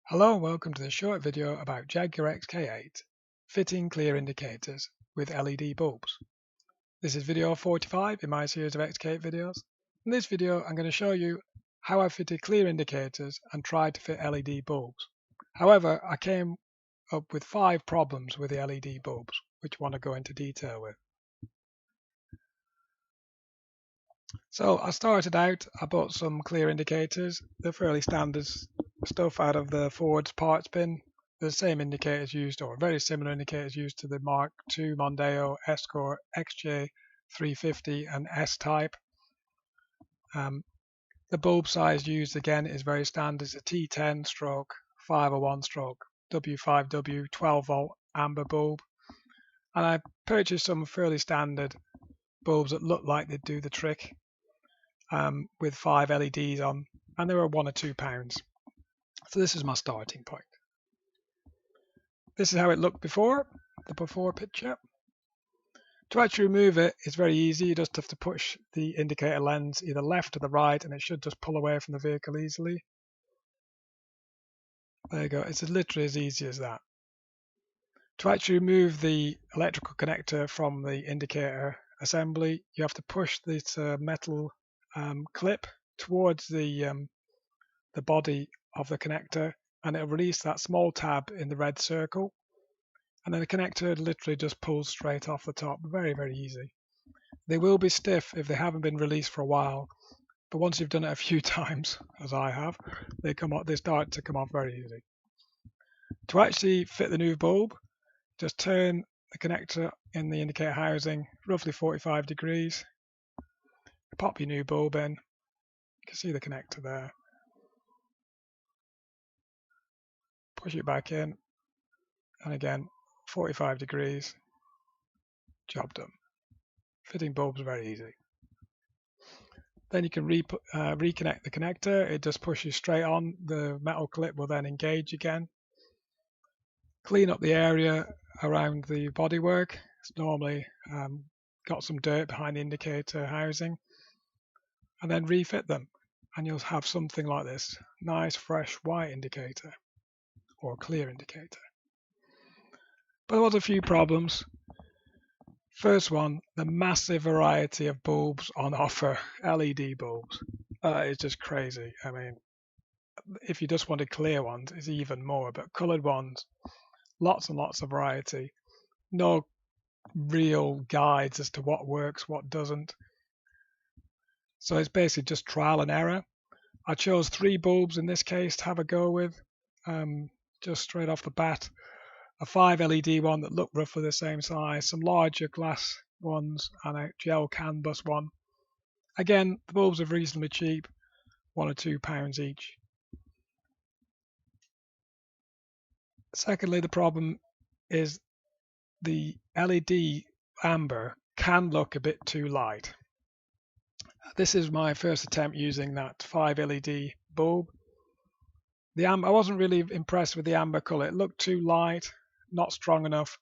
Hello and welcome to this short video about Jaguar XK8 fitting clear indicators with LED bulbs. This is video 45 in my series of XK8 videos. In this video I'm going to show you how I fitted clear indicators and tried to fit LED bulbs. However, I came up with 5 problems with the LED bulbs, which I want to go into detail with. So I started out, I bought some clear indicators. They're fairly standard stuff out of the Ford's parts bin. The same indicators used, or very similar indicators used to the Mk2 Mondeo, Escort, XJ350 and S-type. The bulb size used again is very standard. It's a T10 stroke 501 stroke W5W 12 volt amber bulb. And I purchased some fairly standard bulbs that look like they do the trick. With 5 LEDs on, and they were £1 or £2. So this is my starting point. This is how it looked before, the before picture. To actually remove it, it's very easy. You just have to push the indicator lens either left or the right, and it should just pull away from the vehicle easily. There you go. It's literally as easy as that. To actually remove the electrical connector from the indicator assembly, you have to push this metal clip towards the body of the connector, and it'll release that small tab in the red circle, and then the connector literally just pulls straight off the top. Very, very easy. They will be stiff if they haven't been released for a while, but once you've done it a few times, as I have, they start to come off very easy. To actually fit the new bulb, just turn the connector in the indicator housing roughly 45 degrees, pop your new bulb in. You can see the connector there. Push it back in, and again 45 degrees, job done. Fitting bulbs very easy. Then you can reconnect the connector. It just pushes straight on. The metal clip will then engage again. Clean up the area around the bodywork. It's normally got some dirt behind the indicator housing, and then refit them, and you'll have something like this nice fresh white indicator or clear indicator. But there was a few problems. First one, the massive variety of bulbs on offer, LED bulbs. It's just crazy. I mean, if you just wanted clear ones, it's even more, but coloured ones, lots and lots of variety. No real guides as to what works, what doesn't. So it's basically just trial and error. I chose 3 bulbs in this case to have a go with, just straight off the bat. A 5 LED one that looked roughly the same size, some larger glass ones, and a gel Canbus one. Again, the bulbs are reasonably cheap, £1 or £2 each. Secondly, the problem is the LED amber can look a bit too light. This is my first attempt using that 5 LED bulb. I wasn't really impressed with the amber colour. It looked too light, not strong enough.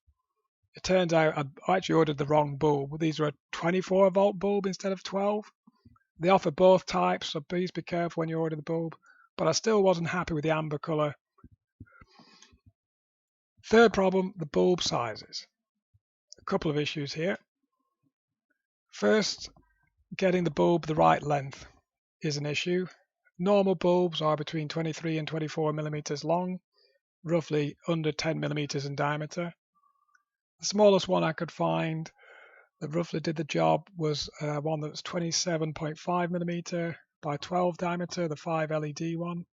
It turns out I actually ordered the wrong bulb. These are a 24 volt bulb instead of 12. They offer both types, so please be careful when you order the bulb. But I still wasn't happy with the amber colour. Third problem, the bulb sizes. A couple of issues here. First, getting the bulb the right length is an issue. Normal bulbs are between 23 and 24 millimeters long, roughly under 10 millimeters in diameter. The smallest one I could find that roughly did the job was one that was 27.5 millimeter by 12 diameter, the 5 LED one.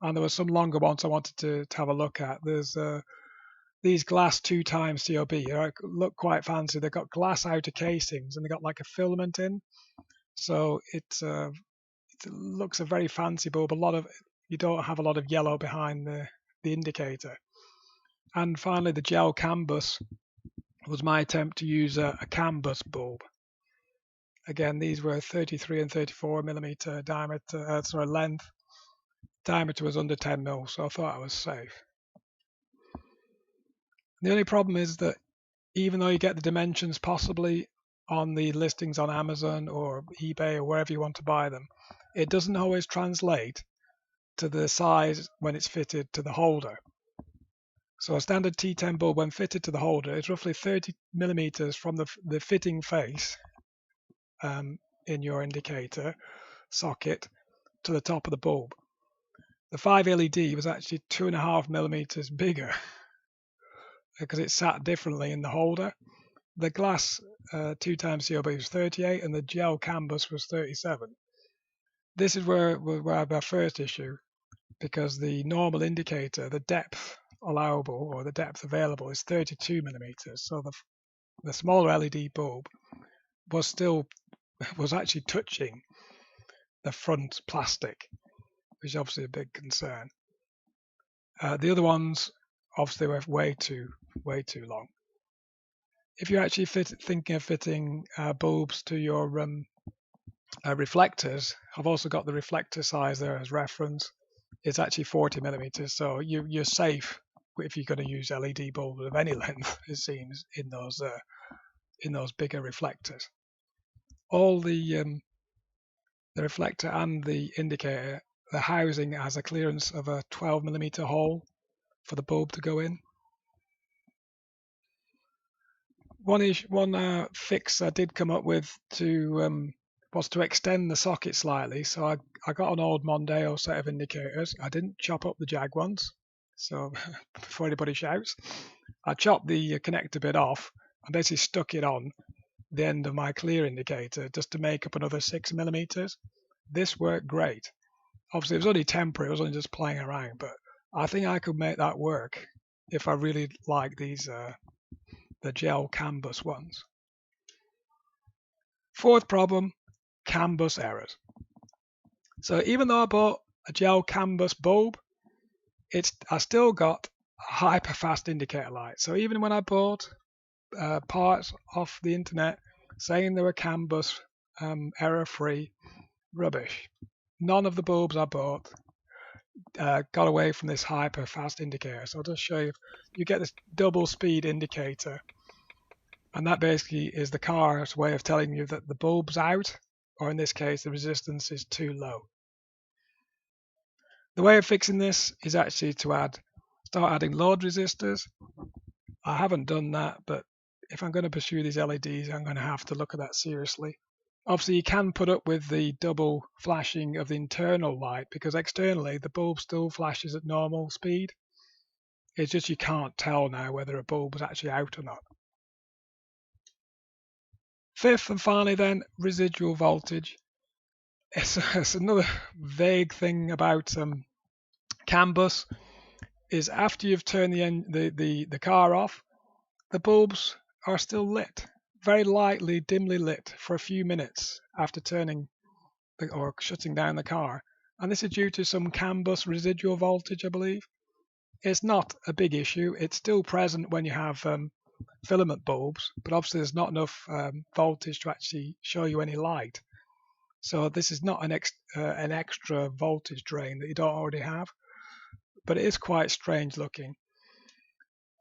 And there were some longer ones I wanted to have a look at. There's these glass 2x COB. They look quite fancy. They've got glass outer casings and they've got like a filament in. So it looks a very fancy bulb. You don't have a lot of yellow behind the indicator. And finally, the gel Canbus was my attempt to use a Canbus bulb. Again, these were 33 and 34 millimeter diameter, length. Diameter was under 10 mil, so I thought I was safe. The only problem is that even though you get the dimensions possibly on the listings on Amazon or eBay or wherever you want to buy them, it doesn't always translate to the size when it's fitted to the holder. So a standard T10 bulb, when fitted to the holder, is roughly 30 millimeters from the fitting face in your indicator socket to the top of the bulb. The 5 LED was actually 2.5 millimeters bigger because it sat differently in the holder. The glass 2x COB was 38 and the gel Canbus was 37. This is where I have our first issue, because the normal indicator, the depth allowable or the depth available is 32 millimeters. So the smaller LED bulb was actually touching the front plastic, which is obviously a big concern. The other ones obviously were way too long. If you're actually thinking of fitting bulbs to your reflectors, I've also got the reflector size there as reference. It's actually 40 millimeters, so you're safe if you're going to use LED bulbs of any length, it seems, in those bigger reflectors. All the reflector and the indicator, the housing has a clearance of a 12 millimeter hole for the bulb to go in. One fix I did come up with was to extend the socket slightly. So I got an old Mondeo set of indicators. I didn't chop up the Jag ones, so before anybody shouts, I chopped the connector bit off and basically stuck it on the end of my clear indicator just to make up another 6 millimeters. This worked great. Obviously, it was only temporary. It was only just playing around, but I think I could make that work if I really like these the gel Canbus ones. Fourth problem, Canbus errors. So even though I bought a gel Canbus bulb, I still got a hyper fast indicator light. So even when I bought parts off the internet saying they were Canbus error free, rubbish. None of the bulbs I bought got away from this hyper fast indicator. So I'll just show you. You get this double speed indicator, and that basically is the car's way of telling you that the bulb's out, or in this case, the resistance is too low. The way of fixing this is actually to start adding load resistors. I haven't done that, but if I'm going to pursue these LEDs, I'm going to have to look at that seriously. Obviously, you can put up with the double flashing of the internal light, because externally the bulb still flashes at normal speed. It's just you can't tell now whether a bulb is actually out or not. Fifth and finally then, residual voltage. It's another vague thing about Canbus, is after you've turned the car off, the bulbs are still lit, very lightly, dimly lit for a few minutes after turning or shutting down the car. And this is due to some Canbus residual voltage, I believe. It's not a big issue. It's still present when you have filament bulbs, but obviously there's not enough voltage to actually show you any light. So this is not an extra voltage drain that you don't already have, but it is quite strange looking.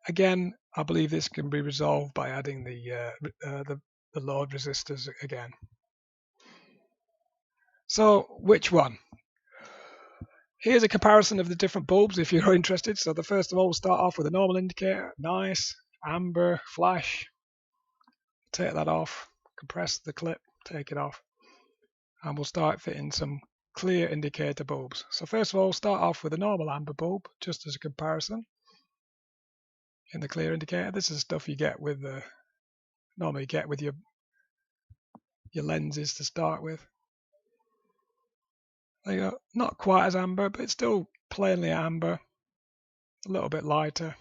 Again, I believe this can be resolved by adding the load resistors again. So which one? Here's a comparison of the different bulbs if you're interested. So the first of all, we'll start off with a normal indicator, nice, amber, flash. Take that off, compress the clip, take it off, and we'll start fitting some clear indicator bulbs. So first of all, start off with a normal amber bulb, just as a comparison. In the clear indicator, this is stuff you get with normally get with your lenses to start with. There you go. Not quite as amber, but it's still plainly amber, a little bit lighter.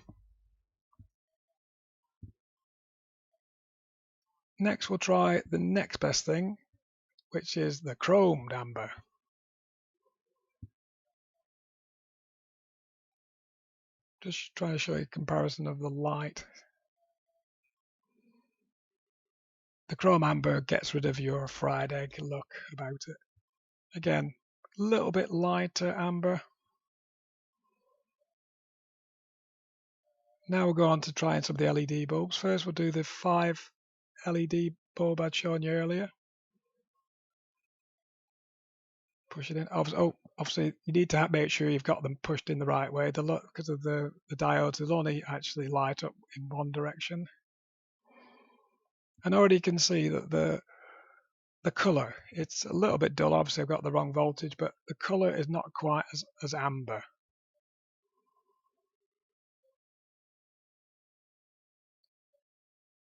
Next, we'll try the next best thing, which is the chromed amber. Just trying to show you a comparison of the light. The chrome amber gets rid of your fried egg look about it. Again, a little bit lighter amber. Now we'll go on to trying some of the LED bulbs. First, we'll do the 5 LED bulb I'd shown you earlier. Push it in. Oh, obviously you need to make sure you've got them pushed in the right way. Because of the diodes, they'll only actually light up in one direction. And already you can see that the colour, it's a little bit dull. Obviously I've got the wrong voltage, but the colour is not quite as amber.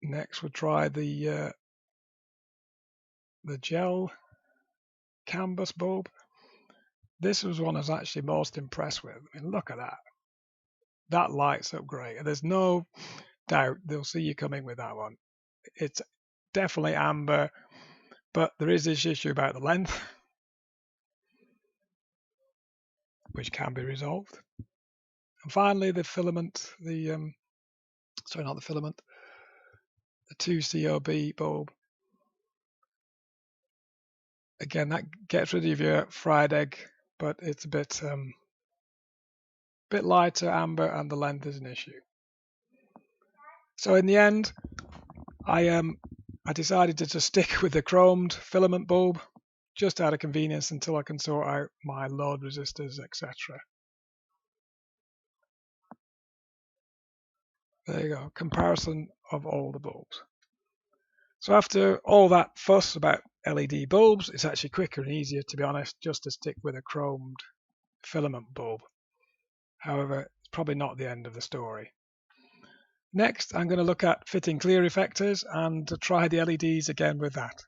Next we'll try the gel Canbus bulb. This was one I was actually most impressed with. I mean, look at that. That lights up great. And there's no doubt they'll see you coming with that one. It's definitely amber, but there is this issue about the length, which can be resolved. And finally, the filament, sorry, not the filament, the 2COB bulb. Again, that gets rid of your fried egg, but it's a bit lighter amber, and the length is an issue. So in the end, I decided to just stick with the chromed filament bulb, just out of convenience until I can sort out my load resistors, etc. There you go, comparison of all the bulbs. So after all that fuss about LED bulbs, it's actually quicker and easier, to be honest, just to stick with a chromed filament bulb. However, it's probably not the end of the story. Next, I'm going to look at fitting clear effectors and try the LEDs again with that.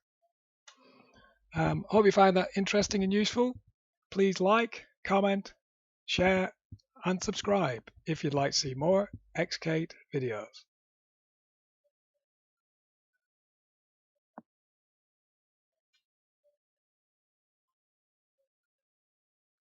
Hope you find that interesting and useful. Please like, comment, share, and subscribe if you'd like to see more XK8 videos.